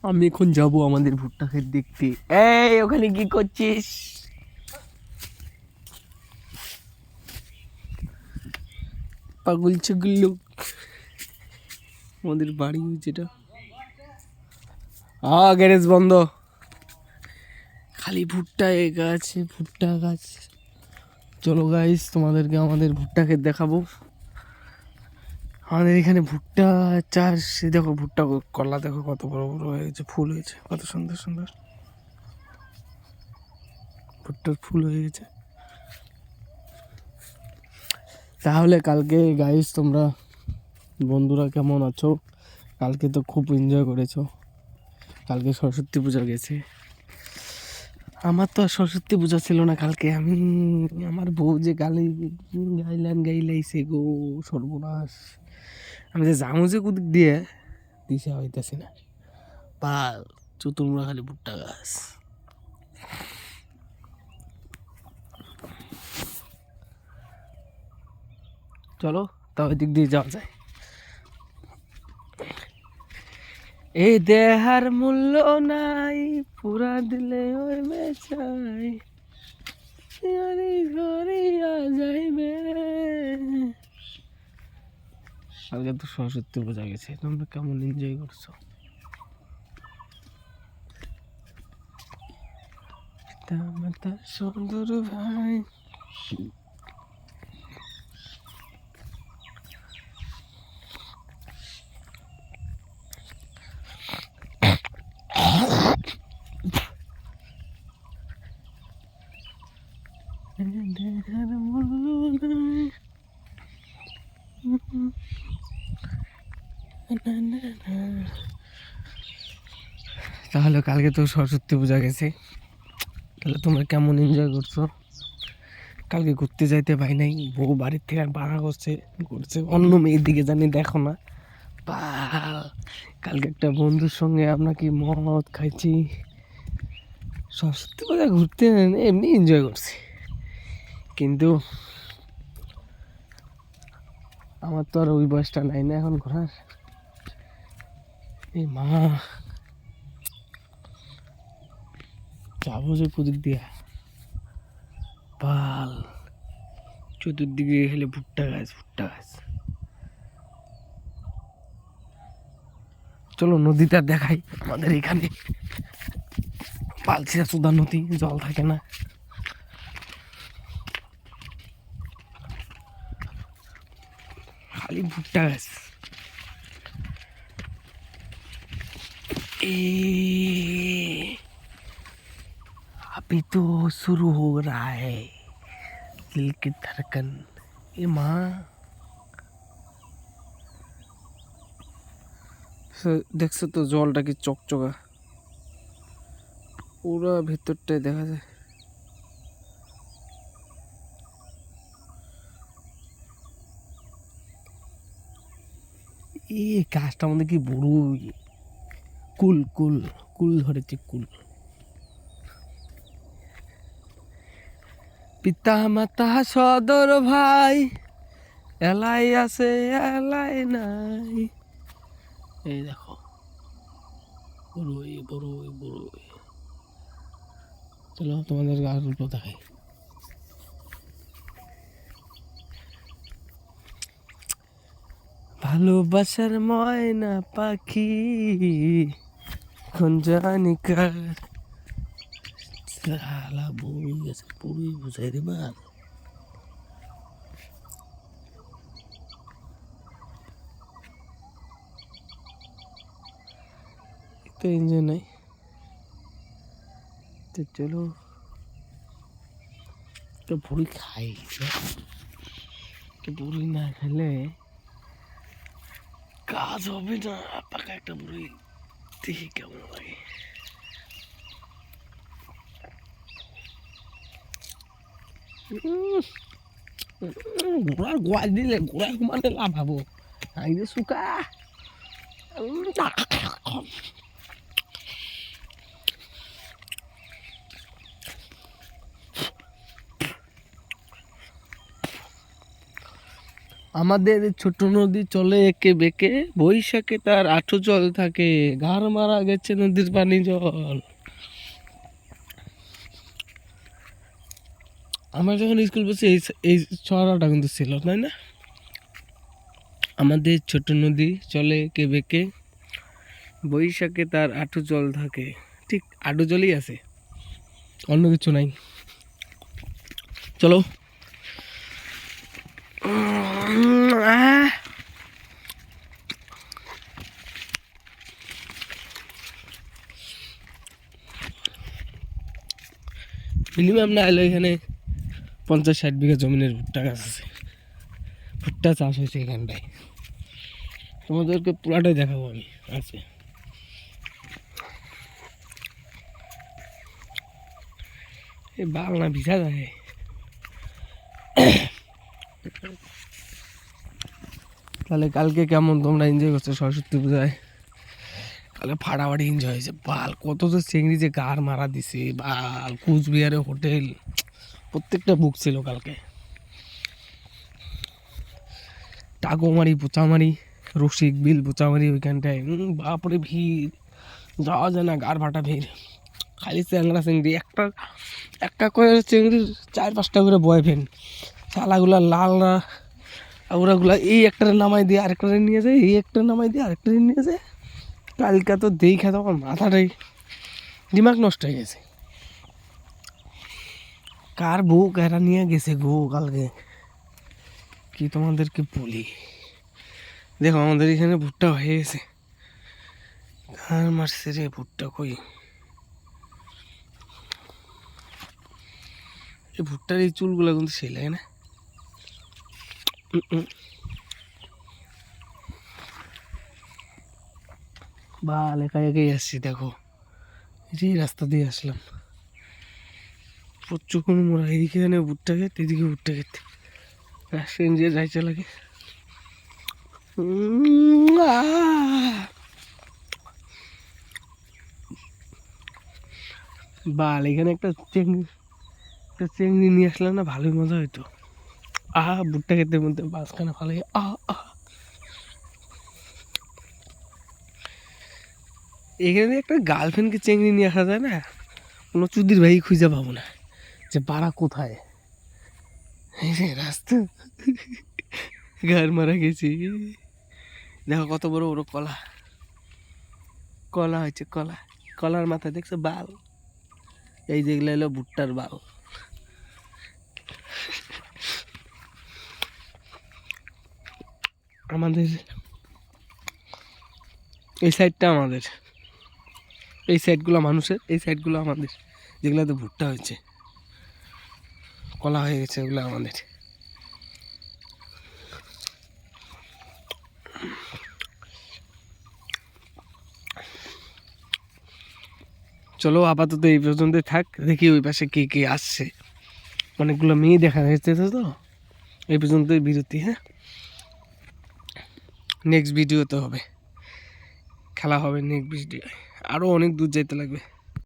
আমি এখন যাব আমাদের ভুট্টা ক্ষেত দেখতে। এই ওখানে কি করছিস? পাগল ছাগল লোক। আমাদের বাড়ি যেটা, গ্যারেজ বন্ধ, খালি ভুট্টা গাছ, ভুট্টা গাছ। চলো গাইস, তোমাদেরকে আমাদের ভুট্টা ক্ষেত দেখাবো। আমাদের এখানে ভুট্টা চাষ। দেখো ভুট্টা কলা, দেখো কত বড় বড় হয়েছে, ফুল হয়েছে, কত সুন্দর সুন্দর ভুট্টার ফুল হয়ে গেছে। তাহলে কালকে গাইস, তোমরা বন্ধুরা কেমন আছো? কালকে তো খুব এনজয় করেছো। কালকে সরস্বতী পূজা গেছে। আমার তো আর সরস্বতী পূজা ছিল না কালকে। আমার বউ যে গাইলাইছে গো, সর্বনাশ। আমি যে যাবো যে কুদিক দিয়ে দিশা হইতেছি না। পাল চতুর্মুড়া খালি ভুট্টা গাছ। চলো তাও দিক দিয়ে যাওয়া যায়। এই দেহার মূল্য নাই, পুরা দিলে ওই বেচাই, যাইবে। কালকে তো সরস্বতী পূজা গেছে, তোমরা কেমন এনজয় করছো? মাতা সুন্দর ভাই। তাহলে কালকে তো সরস্বতী পূজা গেছে, তাহলে তোমরা কেমন এনজয় করছো? কালকে ঘুরতে যাইতে পাই নাই, বউ বাড়ির থেকে বাড়া করছে, অন্য মেয়ের দিকে জানি দেখো না। কালকে একটা বন্ধুর সঙ্গে আমরা কি মদ খাইছি, সরস্বতী পূজা ঘুরতে এমনি এনজয় করছি। কিন্তু আমার তো আর ওই বয়সটা নাই না এখন ঘোরার। এই মা, যাবো যে কুদিক দিয়া, পাল চতুর্দিকে খেলে ভুট্টা গাছ, ভুট্টা গাছ। চলো নদীটা দেখাই আমাদের এখানে। পালছিরা সুদা নদী, জল থাকে না। খালি ভুট্টা গাছ। अभी तो शुरू हो रहा है दिल की धड़कन। ए माँ, দেখছো তো জলটা কি চকচকা, পুরো ভিতরটাই দেখা যায়। এই গাছটার মধ্যে কি বড় কুল, কুল কুল ধরেছে, কুল। পিতা মাতা সদর ভাই, এলাই আছে এলাই নাই। এই দেখো বড়ই বড়ই বড়ই। চলো তোমাদের আর উল্টো দেখাই। ভালোবাসার ময়না পাখি জানি কার। শালা বড়ই গেছে, বড়ই বুঝাই রে বাল। তো এনজয় নাই, তো চলো তো বড়ি খাই। তো বড়ি না খেলে কাজ হবে না। পাকা একটা বড়ি দেখি কেমন লাগে। ঘোড়ার গোয়াল দিলে ঘোড়ায় ঘুমাতে লাভ হবো। আইরে শুকা আমাদের ছোট নদী চলে একে বেঁকে, বৈশাখে তার আঁঠু জল থাকে, ঘাড় মারা গেছে নদীর পানি জল। আমার যখন স্কুল পড়ছি এই ছড়াটা কিন্তু ছিল, তাই না? আমাদের ছোট নদী চলে একে বেঁকে, বৈশাখে তার আঁঠু জল থাকে। ঠিক আঁঠু জলই আছে, অন্য কিছু নাই। চলো। মিনিমাম না হলে এখানে 50-60 বিঘা জমিনের ভুট্টা গাছ আছে, ভুট্টা চাষ হয়েছে এখানটায়। তোমাদেরকে পুরাটাই দেখাবো আমি আছে। এই বাংলা ভিজা যায়। তাহলে কালকে কেমন তোমরা এনজয় করছো সরস্বতী পূজায়? কালকে ফাটাফাটি এনজয় হয়েছে। বাল কত যে চিংড়ি যে গার মারা দিছে, বাল কুচবিহারে হোটেল প্রত্যেকটা বুক ছিল কালকে। টাকোমারি পোচামারি রসিক বিল পোচামারি ওইখানটায় বাপরে ভিড়, যাওয়া যায় না, গার ফাটা ভিড়। খালি চ্যাংরা চিংড়ি, একটা করে চিংড়ির 4-5টা করে বয়ফ্রেন্ড। শালাগুলা লাল না ওরাগুলা এই একটা নামাই দিয়ে আরেকটা নিয়ে যায়, এই একটা নামাই দিয়ে আরেকটা নিয়ে যায়। কালকা তো দেখা তো আমার মাথাটাই দিমাগ নষ্ট হয়ে গেছে। কার বউ কারা নিয়ে গেছে গো কালকে, কি তোমাদেরকে বলি। দেখো আমাদের এখানে ভুট্টা হয়ে গেছে, কার মারছে রে ভুট্টা কই? এই ভুট্টার এই চুলগুলো কিন্তু সেই লাগে না। বা লেখা এগিয়ে আসছি, দেখো এই রাস্তা দিয়ে আসলাম, প্রচুর কোনো মোড়া, এদিকে জানে ভুট্টা খেত, এদিকে ভুট্টা খেত, রাস্তা দিয়ে যাইতে লাগে। বাল এখানে একটা চিংড়ি নিয়ে আসলাম না, ভালোই মজা হইতো। ভুট্টা খেতে মধ্যে মাঝখানে ভালো। এখানে একটা গার্লফ্রেন্ডকে চিংড়ি নিয়ে আসা যায় না, কোনো চুদির ভাই খুঁজে পাবো না যে পাড়া কোথায়। এই যে রাস্তা, ঘর মারা গেছি। দেখো কত বড় বড় কলা, কলা হয়েছে, কলা, কলার মাথায় দেখছো বাল, এই যেগুলো হলো ভুট্টার বাল। আমাদের এই সাইডটা আমাদের, এই সাইডগুলো মানুষের, এই সাইডগুলো আমাদের, যেগুলোতে ভুট্টা হয়েছে, কলা হয়ে গেছে, এগুলো আমাদের। চলো আপাতত এই পর্যন্তই থাক, দেখি ওই পাশে কে কে আসছে। অনেকগুলো মেয়ে দেখা যাচ্ছে তো, এই পর্যন্তই বিরতি। হ্যাঁ, নেক্সট ভিডিওতে হবে, খেলা হবে নেক্সট ভিডিও, আরও অনেক দূর যেতে লাগবে।